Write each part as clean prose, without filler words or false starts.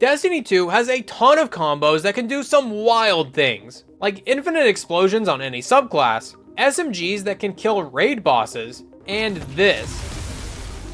Destiny 2 has a ton of combos that can do some wild things, like infinite explosions on any subclass, SMGs that can kill raid bosses, and this.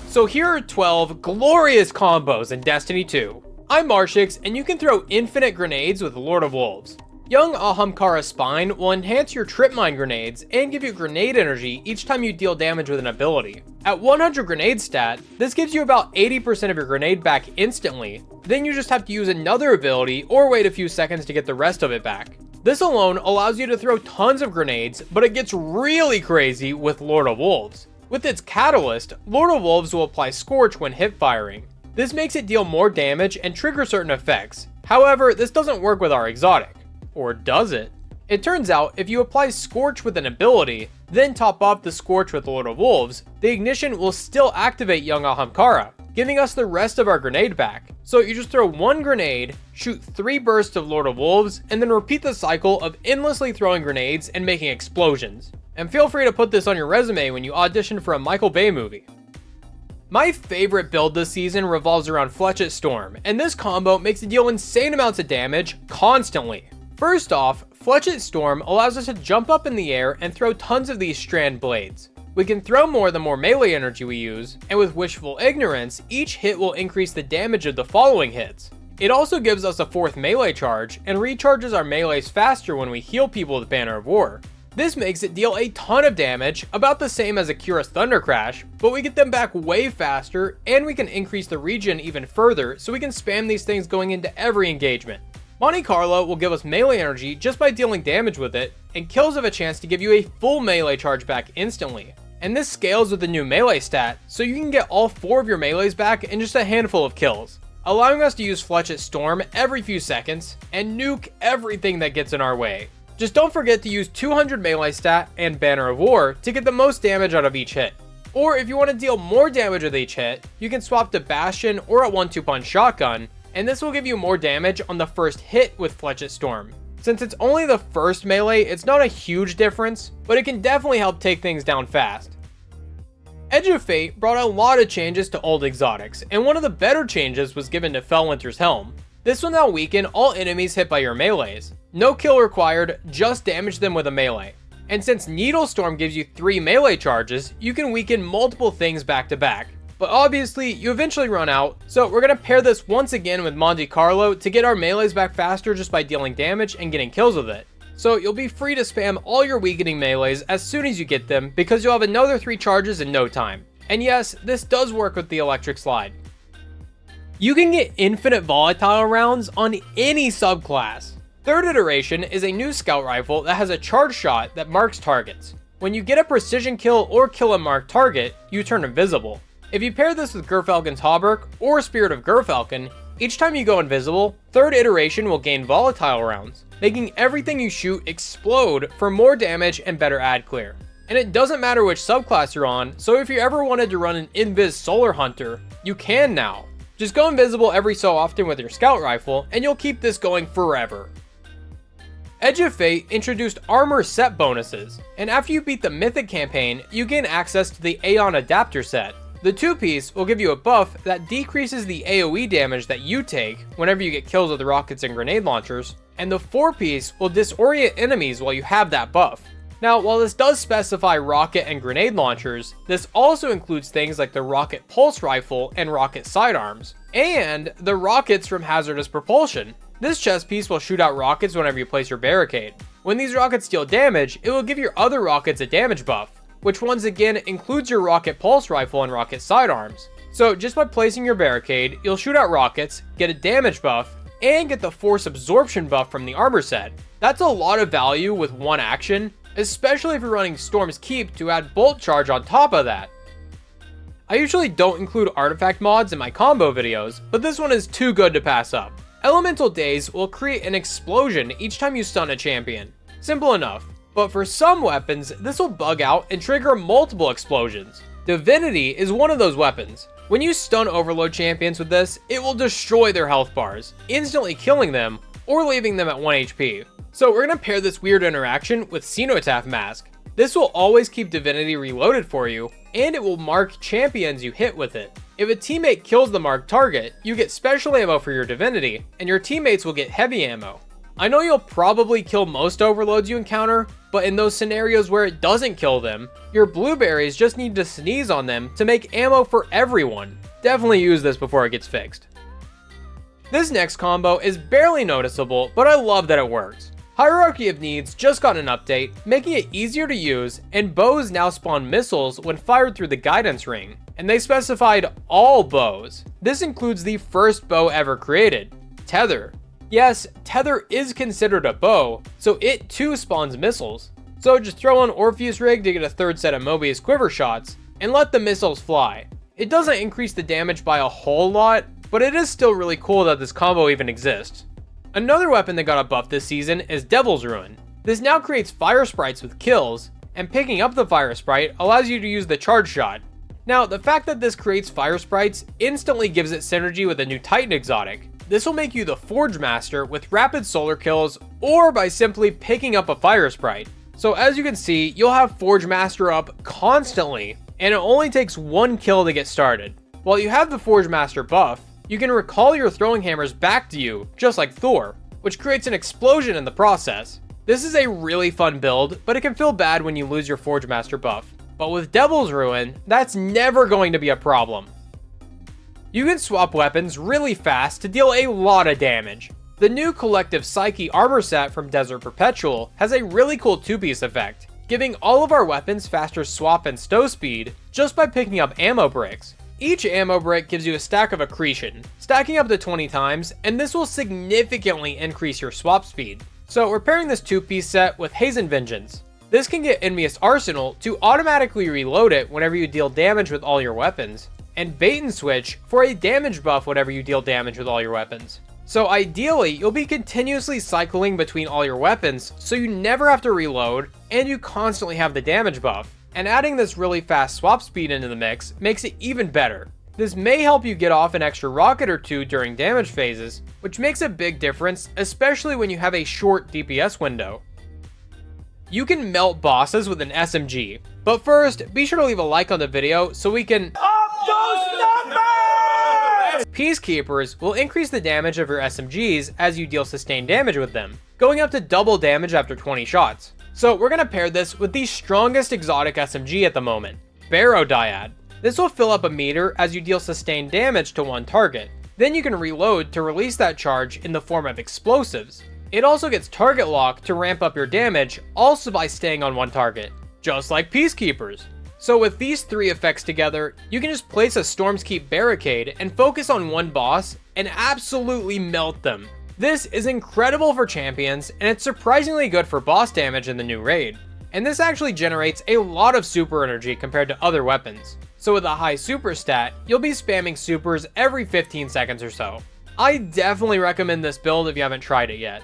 So here are 12 glorious combos in Destiny 2. I'm Marshix, and you can throw infinite grenades with Lord of Wolves. Young Ahamkara Spine will enhance your trip mine grenades and give you grenade energy each time you deal damage with an ability. At 100 grenade stat, this gives you about 80% of your grenade back instantly, then you just have to use another ability or wait a few seconds to get the rest of it back. This alone allows you to throw tons of grenades, but it gets really crazy with Lord of Wolves. With its catalyst, Lord of Wolves will apply Scorch when hip firing. This makes it deal more damage and trigger certain effects. However, this doesn't work with our exotic. Or does it? It turns out, if you apply Scorch with an ability, then top off the Scorch with Lord of Wolves, the ignition will still activate Young Ahamkara, giving us the rest of our grenade back. So you just throw one grenade, shoot 3 bursts of Lord of Wolves, and then repeat the cycle of endlessly throwing grenades and making explosions. And feel free to put this on your resume when you audition for a Michael Bay movie. My favorite build this season revolves around Fletchet Storm, and this combo makes it deal insane amounts of damage constantly. First off, Fletchet Storm allows us to jump up in the air and throw tons of these strand blades. We can throw more the more melee energy we use, and with Wishful Ignorance, each hit will increase the damage of the following hits. It also gives us a 4th melee charge, and recharges our melees faster when we heal people with Banner of War. This makes it deal a ton of damage, about the same as Akira's Thunder Crash, but we get them back way faster, and we can increase the regen even further, so we can spam these things going into every engagement. Monte Carlo will give us melee energy just by dealing damage with it, and kills have a chance to give you a full melee charge back instantly. And this scales with the new melee stat, so you can get all 4 of your melees back in just a handful of kills, allowing us to use Fletchet Storm every few seconds, and nuke everything that gets in our way. Just don't forget to use 200 melee stat and Banner of War to get the most damage out of each hit. Or if you want to deal more damage with each hit, you can swap to Bastion or a 1-2 punch shotgun, and this will give you more damage on the first hit with Fletchet Storm. Since it's only the first melee, it's not a huge difference, but it can definitely help take things down fast. Edge of Fate brought a lot of changes to old exotics, and one of the better changes was given to Felwinter's Helm. This will now weaken all enemies hit by your melees. No kill required, just damage them with a melee. And since Needle Storm gives you 3 melee charges, you can weaken multiple things back to back. But obviously, you eventually run out, so we're going to pair this once again with Monte Carlo to get our melees back faster just by dealing damage and getting kills with it. So you'll be free to spam all your weakening melees as soon as you get them, because you'll have another 3 charges in no time. And yes, this does work with the electric slide. You can get infinite volatile rounds on any subclass. 3rd Iteration is a new scout rifle that has a charge shot that marks targets. When you get a precision kill or kill a marked target, you turn invisible. If you pair this with Gyrfalcon's Hauberk or Spirit of Gyrfalcon, each time you go invisible, 3rd Iteration will gain volatile rounds, making everything you shoot explode for more damage and better ad clear. And it doesn't matter which subclass you're on, so if you ever wanted to run an Invis Solar Hunter, you can now. Just go invisible every so often with your scout rifle, and you'll keep this going forever. Edge of Fate introduced armor set bonuses, and after you beat the Mythic campaign, you gain access to the Aion adapter set. The 2-piece will give you a buff that decreases the AoE damage that you take whenever you get kills with rockets and grenade launchers, and the 4-piece will disorient enemies while you have that buff. Now, while this does specify rocket and grenade launchers, this also includes things like the rocket pulse rifle and rocket sidearms, and the rockets from Hazardous propulsion. This chest piece will shoot out rockets whenever you place your barricade. When these rockets deal damage, it will give your other rockets a damage buff, which once again includes your rocket pulse rifle and rocket sidearms. So just by placing your barricade, you'll shoot out rockets, get a damage buff, and get the force absorption buff from the armor set. That's a lot of value with one action, especially if you're running Storm's Keep to add bolt charge on top of that. I usually don't include artifact mods in my combo videos, but this one is too good to pass up. Elemental Daze will create an explosion each time you stun a champion. Simple enough. But for some weapons, this will bug out and trigger multiple explosions. Divinity is one of those weapons. When you stun overload champions with this, it will destroy their health bars, instantly killing them or leaving them at 1 HP. So we're going to pair this weird interaction with Cenotaph Mask. This will always keep Divinity reloaded for you, and it will mark champions you hit with it. If a teammate kills the marked target, you get special ammo for your Divinity, and your teammates will get heavy ammo. I know you'll probably kill most overloads you encounter, but in those scenarios where it doesn't kill them, your blueberries just need to sneeze on them to make ammo for everyone. Definitely use this before it gets fixed. This next combo is barely noticeable, but I love that it works. Hierarchy of Needs just got an update, making it easier to use, and bows now spawn missiles when fired through the guidance ring, and they specified all bows. This includes the first bow ever created, Tether. Yes, Tether is considered a bow, so it too spawns missiles. So just throw on Orpheus Rig to get a third set of Mobius quiver shots, and let the missiles fly. It doesn't increase the damage by a whole lot, but it is still really cool that this combo even exists. Another weapon that got a buff this season is Devil's Ruin. This now creates fire sprites with kills, and picking up the fire sprite allows you to use the charge shot. Now, the fact that this creates fire sprites instantly gives it synergy with a new Titan exotic. This will make you the Forge Master with rapid solar kills, or by simply picking up a fire sprite. So as you can see, you'll have Forge Master up constantly, and it only takes one kill to get started. While you have the Forge Master buff, you can recall your throwing hammers back to you, just like Thor, which creates an explosion in the process. This is a really fun build, but it can feel bad when you lose your Forge Master buff. But with Devil's Ruin, that's never going to be a problem. You can swap weapons really fast to deal a lot of damage. The new Collective Psyche armor set from Desert Perpetual has a really cool two-piece effect, giving all of our weapons faster swap and stow speed just by picking up ammo bricks. Each ammo brick gives you a stack of accretion, stacking up to 20 times, and this will significantly increase your swap speed. So we're pairing this two-piece set with Hezen Vengeance. This can get Envious Arsenal to automatically reload it whenever you deal damage with all your weapons, and Bait and Switch for a damage buff whenever you deal damage with all your weapons. So ideally, you'll be continuously cycling between all your weapons so you never have to reload, and you constantly have the damage buff. And adding this really fast swap speed into the mix makes it even better. This may help you get off an extra rocket or two during damage phases, which makes a big difference, especially when you have a short DPS window. You can melt bosses with an SMG, but first, be sure to leave a like on the video so we can up those numbers! Peacekeepers will increase the damage of your SMGs as you deal sustained damage with them, going up to double damage after 20 shots. So we're going to pair this with the strongest exotic SMG at the moment, Barrow dyad. This will fill up a meter as you deal sustained damage to one target. Then you can reload to release that charge in the form of explosives. It also gets target lock to ramp up your damage, also by staying on one target, just like Peacekeepers. So with these three effects together, you can just place a Storm's Keep barricade and focus on one boss and absolutely melt them. This is incredible for champions, and it's surprisingly good for boss damage in the new raid. And this actually generates a lot of super energy compared to other weapons. So with a high super stat, you'll be spamming supers every 15 seconds or so. I definitely recommend this build if you haven't tried it yet.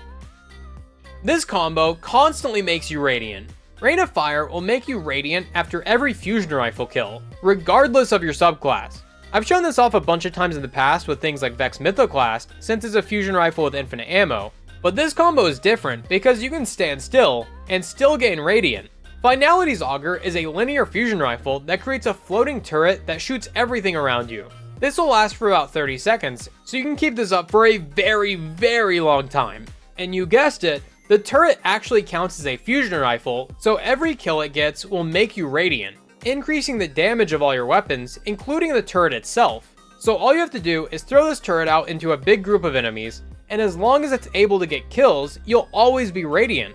This combo constantly makes you radiant. Rain of Fire will make you radiant after every fusion rifle kill, regardless of your subclass. I've shown this off a bunch of times in the past with things like Vex Mythoclast, since it's a fusion rifle with infinite ammo, but this combo is different because you can stand still and still gain radiant. Finality's auger is a linear fusion rifle that creates a floating turret that shoots everything around you. This will last for about 30 seconds, so you can keep this up for a very long time. And you guessed it, the turret actually counts as a fusion rifle, so every kill it gets will make you radiant, increasing the damage of all your weapons, including the turret itself. So all you have to do is throw this turret out into a big group of enemies, and as long as it's able to get kills, you'll always be radiant.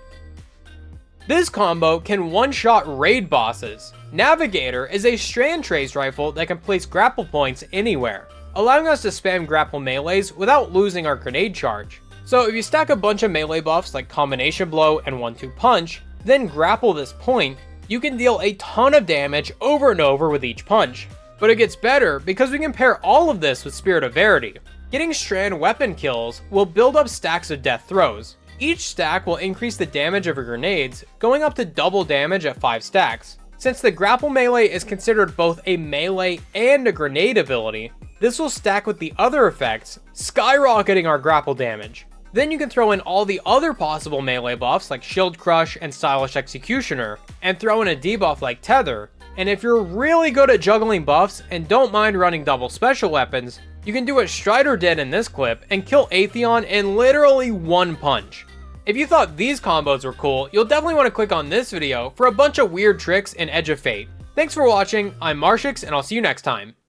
This combo can one-shot raid bosses. Navigator is a strand trace rifle that can place grapple points anywhere, allowing us to spam grapple melees without losing our grenade charge. So if you stack a bunch of melee buffs like Combination Blow and 1-2 Punch, then grapple this point, you can deal a ton of damage over and over with each punch. But it gets better because we can pair all of this with Spirit of Verity. Getting strand weapon kills will build up stacks of death throws. Each stack will increase the damage of your grenades, going up to double damage at 5 stacks. Since the grapple melee is considered both a melee and a grenade ability, this will stack with the other effects, skyrocketing our grapple damage. Then you can throw in all the other possible melee buffs like Shield Crush and Stylish Executioner, and throw in a debuff like Tether, And if you're really good at juggling buffs and don't mind running double special weapons, you can do what Strider did in this clip and kill Aion in literally one punch. If you thought these combos were cool, you'll definitely want to click on this video for a bunch of weird tricks in Edge of Fate. Thanks for watching, I'm Marshix, and I'll see you next time.